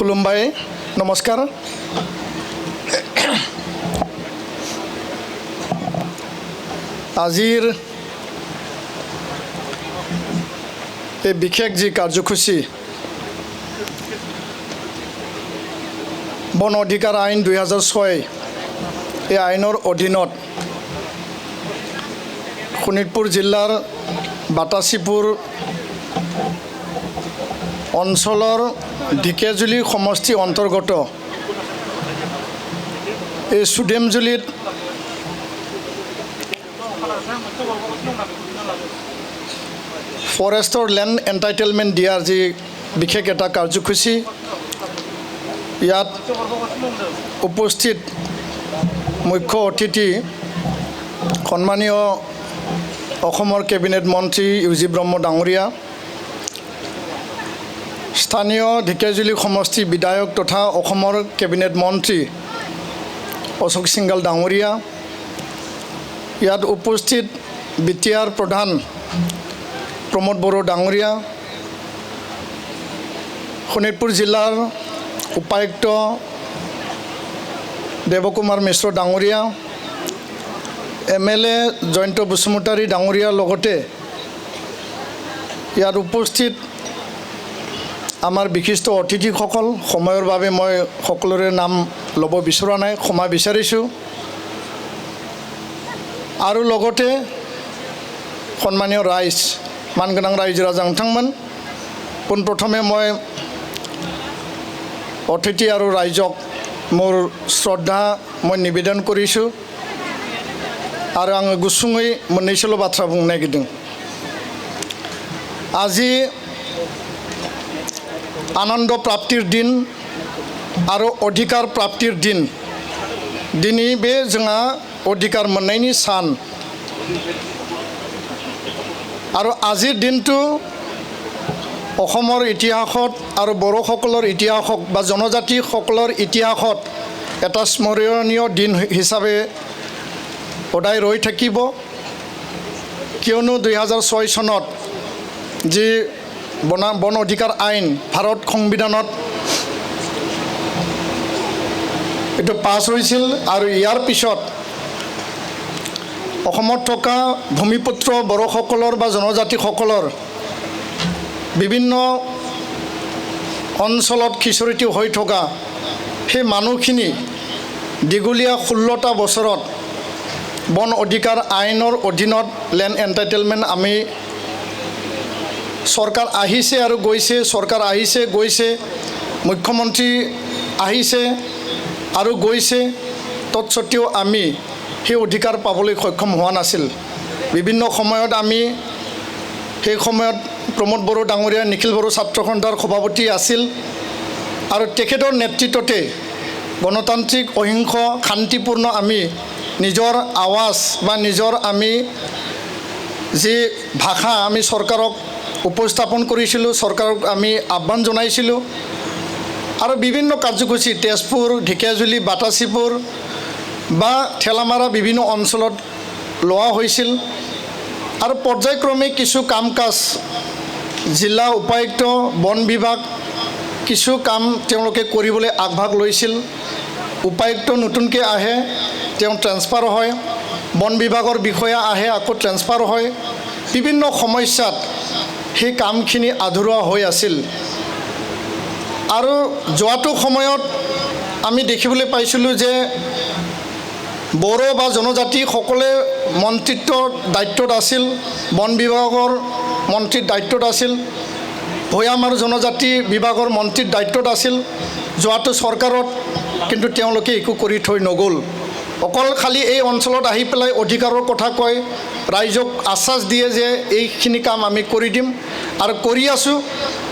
खुलुमबाय नमस्कार আজিৰ এই বিশেষ যি কাৰ্যসূচী বন অধিকাৰ আইন 2006 এই আইনৰ অধীনত শোণিতপুৰ জিলাৰ বাটাচীপুৰ অঞ্চলৰ ঢেকিয়াজুলি সমষ্টি অন্তৰ্গত এই সুদেমজুলিত ফৰেষ্টৰ লেণ্ড এণ্টাইটেলমেণ্ট দিয়াৰ যি বিশেষ এটা কাৰ্যসূচী ইয়াত উপস্থিত মুখ্য অতিথি সন্মানীয় অসমৰ কেবিনেট মন্ত্ৰী ইউজি ব্ৰহ্ম ডাঙৰীয়া স্থানীয় ঢেকিয়াজুলি সমষ্টি বিধায়ক তথা অসমৰ কেবিনেট মন্ত্ৰী অশোক সিংগাল ডাঙৰীয়া ইয়াত উপস্থিত বিটিআৰ প্ৰধান প্ৰমোদ বড়ো ডাঙৰীয়া শোণিতপুৰ জিলাৰ উপায়ুক্ত দেৱকুমাৰ মিশ্ৰ ডাঙৰীয়া MLA জয়ন্ত বসুমতাৰী ডাঙৰীয়াৰ লগতে ইয়াত উপস্থিত আমাৰ বিশিষ্ট অতিথিসকল সময়ৰ বাবে মই সকলোৰে নাম ল'ব বিচৰা নাই ক্ষমা বিচাৰিছোঁ আৰু লগতে সন্মানীয় ৰাইজ মানগোনাং ৰাইজ ৰাজা নोंथांमोन পোনপ্ৰথমে মই অতিথি আৰু ৰাইজক মোৰ শ্ৰদ্ধা মই নিবেদন কৰিছোঁ আৰু आङो गुसुङै मोननैसोल' बाथ्रा बुंनो नागिरदों আজি आनन्द प्राप्तिर दिन आरो अधिकार प्राप्तिर दिन दिनै बे जोंहा अधिकार मोननायनि सान आरो आजिर दिनটো অসমৰ ইতিহাসত আৰু বড়োসকলৰ ইতিহাসত বা জনজাতিসকলৰ ইতিহাসত এটা স্মৰণীয় দিন হিচাপে সদায় ৰৈ থাকিব কিয়নো 2006 চনত যি বন অধিকাৰ আইন ভাৰত সংবিধানত এটো পাছ হৈছিল আৰু ইয়াৰ পিছত অসমত থকা ভূমিপুত্ৰ বড়োসকলৰ বা জনজাতিসকলৰ বিভিন্ন অঞ্চলত খিচৰিত হৈ থকা সেই মানুহখিনি দীঘলীয়া 16টা বছৰত বন অধিকাৰ আইনৰ অধীনত লেণ্ড এণ্টাইটেলমেণ্ট আমি চৰকাৰ আহিছে আৰু গৈছে চৰকাৰ আহিছে গৈছে মুখ্যমন্ত্ৰী আহিছে আৰু গৈছে তৎসত্ত্বেও আমি সেই অধিকাৰ পাবলৈ সক্ষম হোৱা নাছিল বিভিন্ন সময়ত আমি সেই সময়ত প্ৰমোদ বড়ো ডাঙৰীয়া নিখিল বড়ো ছাত্ৰ সন্থাৰ সভাপতি আছিল আৰু তেখেতৰ নেতৃত্বতে গণতান্ত্ৰিক অহিংস শান্তিপূৰ্ণ আমি নিজৰ আৱাজ বা নিজৰ আমি যি ভাষা আমি চৰকাৰক উপস্থাপন কৰিছিলোঁ চৰকাৰক আমি আহ্বান জনাইছিলোঁ আৰু বিভিন্ন কাৰ্যসূচী তেজপুৰ ঢেকিয়াজুলি বাটাচীপুৰ বা ঠেলামাৰা বিভিন্ন অঞ্চলত লোৱা হৈছিল আৰু পৰ্যায়ক্ৰমে কিছু কাম কাজ জিলা উপায়ুক্ত বন বিভাগ কিছু কাম তেওঁলোকে কৰিবলৈ আগভাগ লৈছিল উপায়ুক্ত নতুনকৈ আহে তেওঁ ট্ৰান্সফাৰ হয় বন বিভাগৰ বিষয়া আহে আকৌ ট্ৰান্সফাৰ হয় বিভিন্ন সমস্যাত সেই কামখিনি আধৰুৱা হৈ আছিল আৰু যোৱাটো সময়ত আমি দেখিবলৈ পাইছিলোঁ যে বড়ো বা জনজাতিসকলে মন্ত্ৰিত্বৰ দায়িত্বত আছিল বন বিভাগৰ মন্ত্ৰীৰ দায়িত্বত আছিল ভৈয়াম আৰু জনজাতি বিভাগৰ মন্ত্ৰীৰ দায়িত্বত আছিল যোৱাটো চৰকাৰত কিন্তু তেওঁলোকে একো কৰি থৈ নগ'ল অকল খালি এই অঞ্চলত আহি পেলাই অধিকাৰৰ কথা কয় ৰাইজক আশ্বাস দিয়ে যে এইখিনি কাম আমি কৰি দিম আৰু কৰি আছোঁ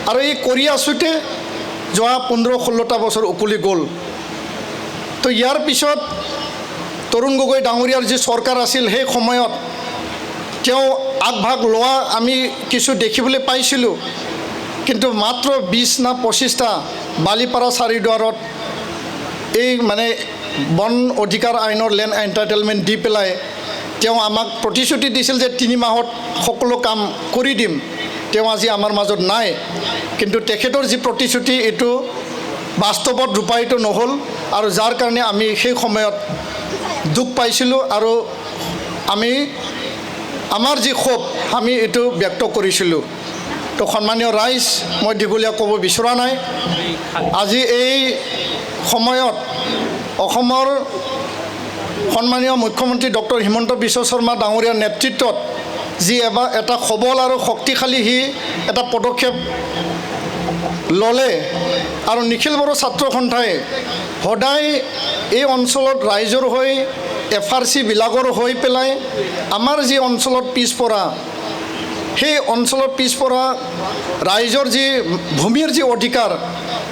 আৰু এই কৰি আছোঁতে যোৱা 15-16টা বছৰ উকলি গ'ল তো ইয়াৰ পিছত তৰুণ গগৈ ডাঙৰীয়াৰ যি চৰকাৰ আছিল সেই সময়ত তেওঁ আগভাগ লোৱা আমি কিছু দেখিবলৈ পাইছিলোঁ কিন্তু মাত্ৰ 20 না 25টা বালিপাৰা চাৰিদুৱাৰত এই মানে বন অধিকাৰ আইনৰ লেণ্ড এণ্টাইটেলমেণ্ট দি পেলাই তেওঁ আমাক প্ৰতিশ্ৰুতি দিছিল যে 3 মাহত সকলো কাম কৰি দিম তেওঁ আজি আমাৰ মাজত নাই কিন্তু তেখেতৰ যি প্ৰতিশ্ৰুতি এটো বাস্তৱত ৰূপায়িত নহ'ল আৰু যাৰ কাৰণে আমি সেই সময়ত দুখ পাইছিলোঁ আৰু আমি আমাৰ যি ক্ষোভ আমি এইটো ব্যক্ত কৰিছিলোঁ। তো সন্মানীয় ৰাইজ, মই দীঘলীয়া ক'ব বিচৰা নাই। আজি এই সময়ত অসমৰ সন্মানীয় মুখ্যমন্ত্ৰী ডক্টৰ হিমন্ত বিশ্ব শৰ্মা ডাঙৰীয়াৰ নেতৃত্বত যি এটা সবল আৰু শক্তিশালী এটা পদক্ষেপ ল'লে আৰু নিখিল বড়ো ছাত্ৰ সন্থাই সদায় এই অঞ্চলত ৰাইজৰ হৈ FRC বিলাকৰ হৈ পেলাই আমাৰ যি অঞ্চলত পিছপৰা সেই অঞ্চলত পিছপৰা ৰাইজৰ যি ভূমিৰ যি অধিকাৰ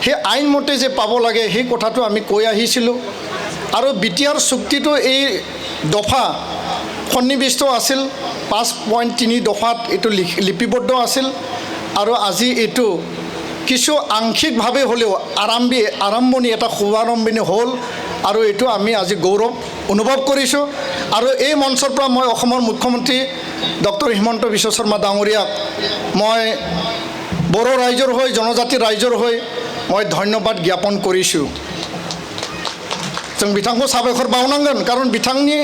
সেই আইনমতে যে পাব লাগে সেই কথাটো আমি কৈ আহিছিলোঁ। আৰু বিটিআৰ চুক্তিটো এই দফা সন্নিৱিষ্ট আছিল, 5.3 দফাত এইটো লিপিবদ্ধ আছিল আৰু আজি এইটো কিছু আংশিকভাৱে হ'লেও আৰম্ভণি এটা শুভাৰম্ভণি হ'ল আৰু এইটো আমি আজি গৌৰৱ অনুভৱ কৰিছোঁ। আৰু এই মঞ্চৰ পৰা মই অসমৰ মুখ্যমন্ত্ৰী ডক্টৰ হিমন্ত বিশ্ব শৰ্মা ডাঙৰীয়াক মই বড়ো ৰাইজৰ হৈ জনজাতি ৰাইজৰ হৈ মই ধন্যবাদ জ্ঞাপন কৰিছোঁ। जों बिथांखौ साबायखर बावनांगोन, खारन बिथांनि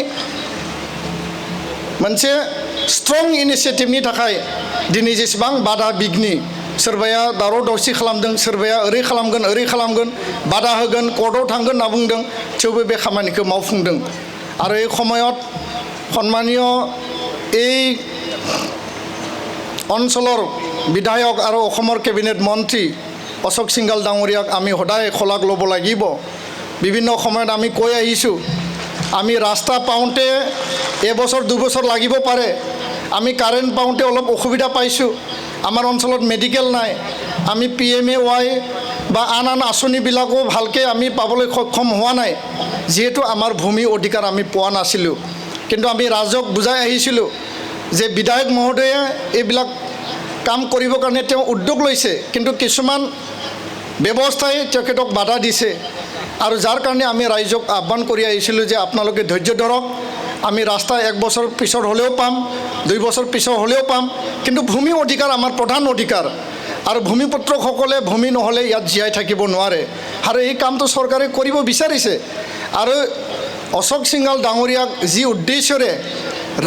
मोनसे स्ट्रं इनिशिएटिभनि थाखाय दिनै जेसेबां बादा बिघ्नि सोरबाया दावराव दावसि खालामदों, सोरबाया ओरै खालामगोन बादा होगोन, कर्टआव थांगोन होनना बुंदों, थेवबो बे खामानिखौ मावफुंदों। आरो এই সময়ত সন্মানীয় এই অঞ্চলৰ বিধায়ক আৰু অসমৰ কেবিনেট মন্ত্ৰী অশোক সিংঘাল ডাঙৰীয়াক আমি সদায় খলাগ ল'ব লাগিব। বিভিন্ন সময়ত আমি কৈ আহিছোঁ, আমি ৰাস্তা পাওঁতে এবছৰ দুবছৰ লাগিব পাৰে, আমি কাৰেণ্ট পাওঁতে অলপ অসুবিধা পাইছোঁ, আমাৰ অঞ্চলত মেডিকেল নাই, আমি PMAY বা আন আঁচনিবিলাকো ভালকৈ আমি পাবলৈ সক্ষম হোৱা নাই, যিহেতু আমাৰ ভূমি অধিকাৰ আমি পোৱা নাছিলোঁ। কিন্তু আমি ৰাইজক বুজাই আহিছিলোঁ যে বিধায়ক মহোদয়ে এইবিলাক কাম কৰিবৰ কাৰণে তেওঁ উদ্যোগ লৈছে, কিন্তু কিছুমান ব্যৱস্থাই তেখেতক বাধা দিছে। আৰু যাৰ কাৰণে আমি ৰাইজক আহ্বান কৰি আহিছিলোঁ যে আপোনালোকে ধৈৰ্য ধৰক, আমি ৰাস্তা 1 বছৰ পিছত হ'লেও পাম, 2 বছৰ পিছত হ'লেও পাম, কিন্তু ভূমি অধিকাৰ আমাৰ প্ৰধান অধিকাৰ আৰু ভূমিপুত্ৰসকলে ভূমি নহ'লে ইয়াত জীয়াই থাকিব নোৱাৰে। আৰু এই কামটো চৰকাৰে কৰিব বিচাৰিছে। আৰু অশোক সিংঘাল ডাঙৰীয়াক যি উদ্দেশ্যৰে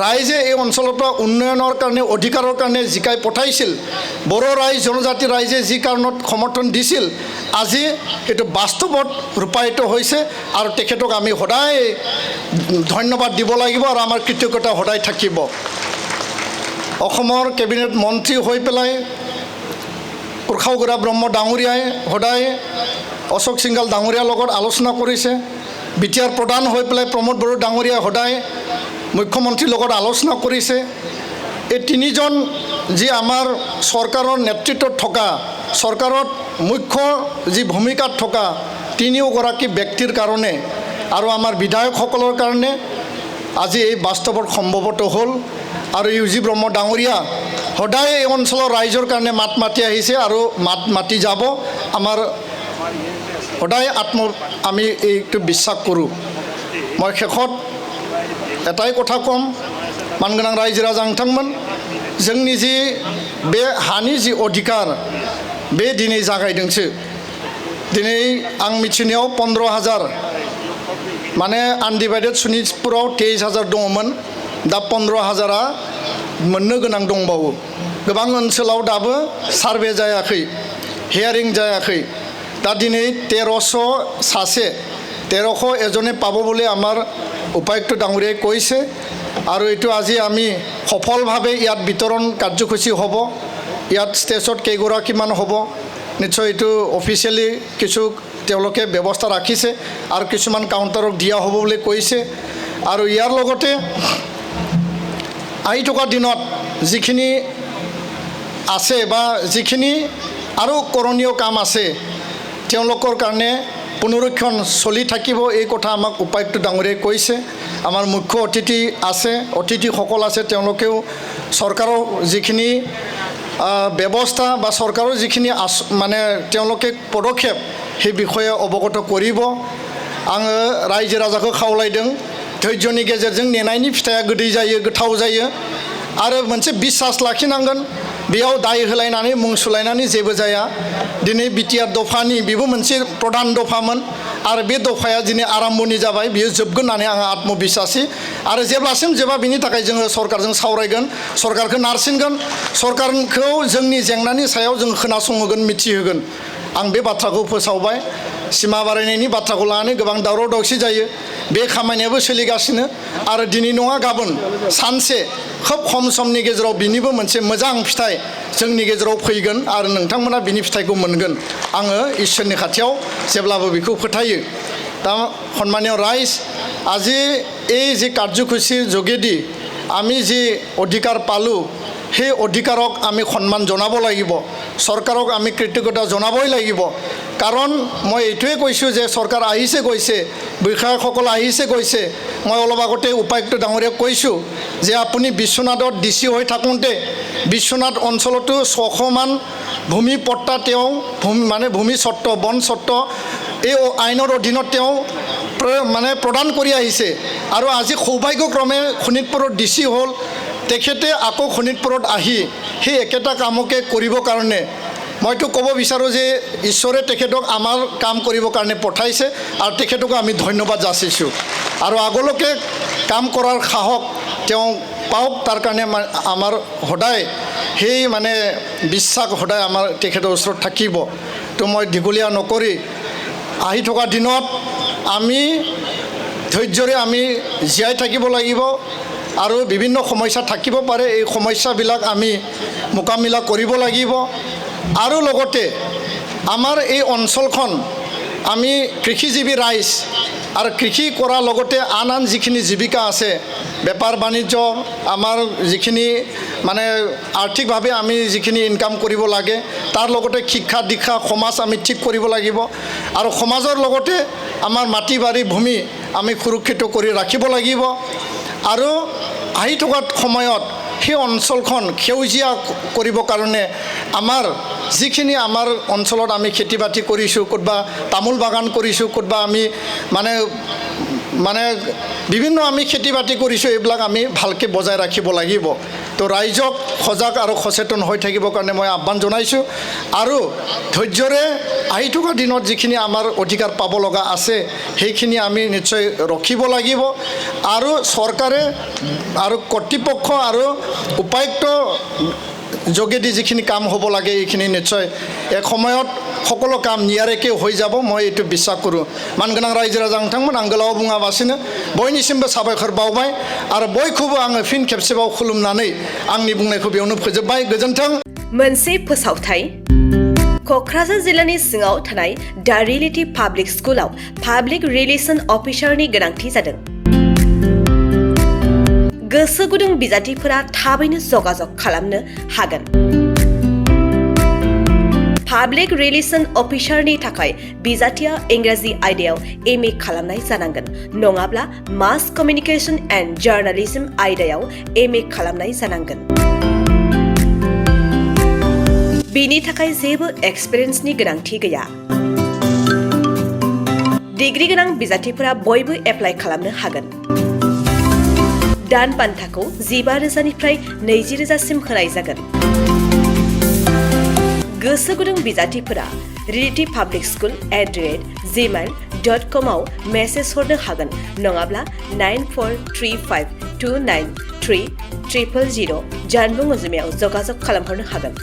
ৰাইজে এই অঞ্চলৰ পৰা উন্নয়নৰ কাৰণে অধিকাৰৰ কাৰণে জিকাই পঠাইছিল, বড়ো ৰাইজ জনজাতি ৰাইজে যি কাৰণত সমৰ্থন দিছিল, আজি সেইটো বাস্তৱত ৰূপায়িত হৈছে আৰু তেখেতক আমি সদায় ধন্যবাদ দিব লাগিব আৰু আমাৰ কৃতজ্ঞতা সদায় থাকিব। অসমৰ কেবিনেট মন্ত্ৰী হৈ পেলাই উৰ্খাওগৰা ব্ৰহ্ম ডাঙৰীয়াই সদায় অশোক সিংঘাল ডাঙৰীয়াৰ লগত আলোচনা কৰিছে। বিটিআৰ প্ৰধান হৈ পেলাই প্ৰমোদ বড়ো ডাঙৰীয়াই সদায় মুখ্যমন্ত্ৰীৰ লগত আলোচনা কৰিছে। এই তিনিজন যি আমাৰ চৰকাৰৰ নেতৃত্বত থকা, চৰকাৰত মুখ্য যি ভূমিকাত থকা তিনিওগৰাকী ব্যক্তিৰ কাৰণে আৰু আমাৰ বিধায়কসকলৰ কাৰণে আজি এই বাস্তৱত সম্ভৱত হ'ল। আৰু UG ব্ৰহ্ম ডাঙৰীয়া সদায় এই অঞ্চলৰ ৰাইজৰ কাৰণে মাত মাতি আহিছে আৰু মাত মাতি যাব। আমাৰ সদায় আমি এইটো বিশ্বাস কৰোঁ। মই শেষত এটাই কথা ক'ম, मानगोनां रायजो राजा नोंथांमोन, जोंनि जि बे हानि जि अधिकार बे दिनै जागायदोंसो। दिनै आं मिथिनायाव 15,000 माने आनडिभाइडेड सनितपुराव 23,000 दङमोन, दा 15,000आ मोननो गोनां दंबावो। गोबां ओनसोलाव दाबो सार्भे जायाखै, हियारिं जायाखै। दा दिनै 1300 सासे 1300 এজনে পাব বুলি আমাৰ উপায়ুক্ত ডাঙৰীয়াই কৈছে। আৰু এইটো আজি আমি সফলভাৱে ইয়াত বিতৰণ কাৰ্যসূচী হ'ব। ইয়াত ষ্টেজত কেইগৰাকীমান হ'ব, নিশ্চয় এইটো অফিচিয়েলি কিছু তেওঁলোকে ব্যৱস্থা ৰাখিছে আৰু কিছুমান কাউণ্টাৰক দিয়া হ'ব বুলি কৈছে। আৰু ইয়াৰ লগতে আহি থকা দিনত যিখিনি আছে বা যিখিনি আৰু কৰণীয় কাম আছে তেওঁলোকৰ কাৰণে পুনৰীক্ষণ চলি থাকিব, এই কথা আমাক উপায়ুক্ত ডাঙৰীয়াই কৈছে। আমাৰ মুখ্য অতিথি আছে, অতিথিসকল আছে, তেওঁলোকেও চৰকাৰৰ যিখিনি ব্যৱস্থা বা চৰকাৰৰ যিখিনি মানে তেওঁলোকে পদক্ষেপ সেই বিষয়ে অৱগত কৰিব। आङो रायजो राजाखौ खावलायदों, धैर्यनि गेजेरजों नेनायनि फिथाइया गोदै जायो, गोथाव जायो। आरो मोनसे बिसास लाखिनांगोन बेयाव दाय होलायनानै मुं सुलायनानै जेबो जाया दिनै बिटिआर दफानि बेबो मोनसे प्रधान दफामोन आरो बे दफाया दिनै आराम्भनि जाबाय बियो जोबगोन होननानै आंहा आत्मबिश्वासि आरो जेब्लासिम जोबा बिनि थाखाय जोङो सरकारजों सावरायगोन सरकारखौ नारसिनगोन सरकारखौ जोंनि जेंनानि सायाव जों खोनासंहोगोन मिथिहोगोन आं बे बाथ्राखौ फोसावबाय सिमा बारायनायनि बाथ्राखौ लानानै गोबां दावराव दावसि जायो बे खामानियाबो सोलिगासिनो आरो दिनै नङा गाबोन सानसे खोब खम समनि गेजेराव बिनिबो मोनसे मोजां फिथाइ जोंनि गेजेराव फैगोन आरो नोंथांमोना बिनि फिथाइखौ मोनगोन आङो इसोरनि खाथियाव जेब्लाबो बेखौ फोथायो दा सन्मानीय राइज আজি এই যে কাৰ্যসূচীৰ যোগেদি আমি যি অধিকাৰ পালোঁ সেই অধিকাৰক আমি সন্মান জনাব লাগিব চৰকাৰক আমি কৃতজ্ঞতা জনাবই লাগিব কাৰণ মই এইটোৱে কৈছোঁ যে চৰকাৰ আহিছে গৈছে বিষয়াসকল আহিছে গৈছে মই অলপ আগতে উপায়ুক্ত ডাঙৰীয়াক কৈছোঁ যে আপুনি বিশ্বনাথত ডিচি হৈ থাকোঁতে বিশ্বনাথ অঞ্চলতো 600 মান ভূমি পট্টা তেওঁ ভূমি স্বত্ব বন স্বত্ব এই আইনৰ অধীনত তেওঁ মানে প্ৰদান কৰি আহিছে আৰু আজি সৌভাগ্যক্ৰমে শোণিতপুৰৰ ডিচি হ'ল তেখেতে আকৌ শোণিতপুৰত আহি সেই একেটা কামকে কৰিবৰ কাৰণে মইতো ক'ব বিচাৰোঁ যে ঈশ্বৰে তেখেতক আমাৰ কাম কৰিবৰ কাৰণে পঠাইছে আৰু তেখেতক আমি ধন্যবাদ যাচিছোঁ আৰু আগলৈকে কাম কৰাৰ সাহস তেওঁ পাওক তাৰ কাৰণে আমাৰ সদায় সেই মানে বিশ্বাস সদায় আমাৰ তেখেতৰ ওচৰত থাকিব তো মই দীঘলীয়া নকৰি আহি থকা দিনত আমি ধৈৰ্যৰে আমি জীয়াই থাকিব লাগিব আৰু বিভিন্ন সমস্যা থাকিব পাৰে এই সমস্যাবিলাক আমি মোকাবিলা কৰিব লাগিব আৰু লগতে আমাৰ এই অঞ্চলখন আমি কৃষিজীৱী ৰাইজ আৰু কৃষি কৰাৰ লগতে আন যিখিনি জীৱিকা আছে বেপাৰ বাণিজ্য আমাৰ যিখিনি মানে আৰ্থিকভাৱে আমি যিখিনি ইনকাম কৰিব লাগে তাৰ লগতে শিক্ষা দীক্ষা সমাজ আমি ঠিক কৰিব লাগিব আৰু সমাজৰ লগতে আমাৰ মাটি বাৰী ভূমি আমি সুৰক্ষিত কৰি ৰাখিব লাগিব আৰু আহি থকা সময়ত সেই অঞ্চলখন সেউজীয়া কৰিবৰ কাৰণে আমাৰ যিখিনি আমাৰ অঞ্চলত আমি খেতি বাতি কৰিছোঁ ক'তবা তামোল বাগান কৰিছোঁ ক'তবা আমি মানে বিভিন্ন আমি খেতি বাতি কৰিছোঁ এইবিলাক আমি ভালকৈ বজাই ৰাখিব লাগিব তো ৰাইজক সজাগ আৰু সচেতন হৈ থাকিবৰ কাৰণে মই আহ্বান জনাইছোঁ আৰু ধৈৰ্যৰে আহি থকা দিনত যিখিনি আমাৰ অধিকাৰ পাব লগা আছে সেইখিনি আমি নিশ্চয় ৰখিব লাগিব আৰু চৰকাৰে আৰু কৰ্তৃপক্ষ আৰু উপায়ুক্ত যোগেদি যিখিনি কাম হ'ব লাগে এইখিনি নিশ্চয় এক সময়ত সকলো কাম নিয়াৰিকৈ হৈ যাব মই এইটো বিশ্বাস কৰোঁ মাनगोनां रायजो राजा नोंथांमोन आं गोलाव बुङाबासिनो बयनिसिमबो साबायखर बावबाय आरो बयखौबो आङो फिन खेबसेबाव खुलुमनानै आंनि बुंनायखौ बेयावनो फोजोबबाय गोजोन्थों मोनसे फोसावथाय क'क्राझार जिल्लानि सिङाव थानाय दा रियेलिटी पाब्लिक स्कुलाव पाब्लिक रिलेशन अफिसारनि गोनांथि जादों गोसो गुदुं बिजाथिफोरा थाबैनो जगाजग खालामनो हागोन पाब्लिक रिलेशन अफिसारनि थाखाय बिजाथिया इंराजि आयदायाव एमए खालामनाय जानांगोन नङाब्ला मास कमिउनिकेशन एन्ड जार्नालिज्म आयदायाव एमए खालामनाय जानांगोन बिनि थाखाय जेबो एक्सपिरियेन्सनि गोनांथि गैया डिग्री गोनां बिजाथिफोरा बयबो एप्लाइ खालामनो हागोन दान बान्थाखौ 15,000निफ्राय 20,000सिम होनाय जागोन गोसो गुदुं बिजाथिफोरा रियेलिटी पाब्लिक स्कुल @gmail.com आव मेसेज हरनो हागोन नङाब्ला 9435293000 जानबुं अनजिमायाव जगाजग खालामहरनो हागोन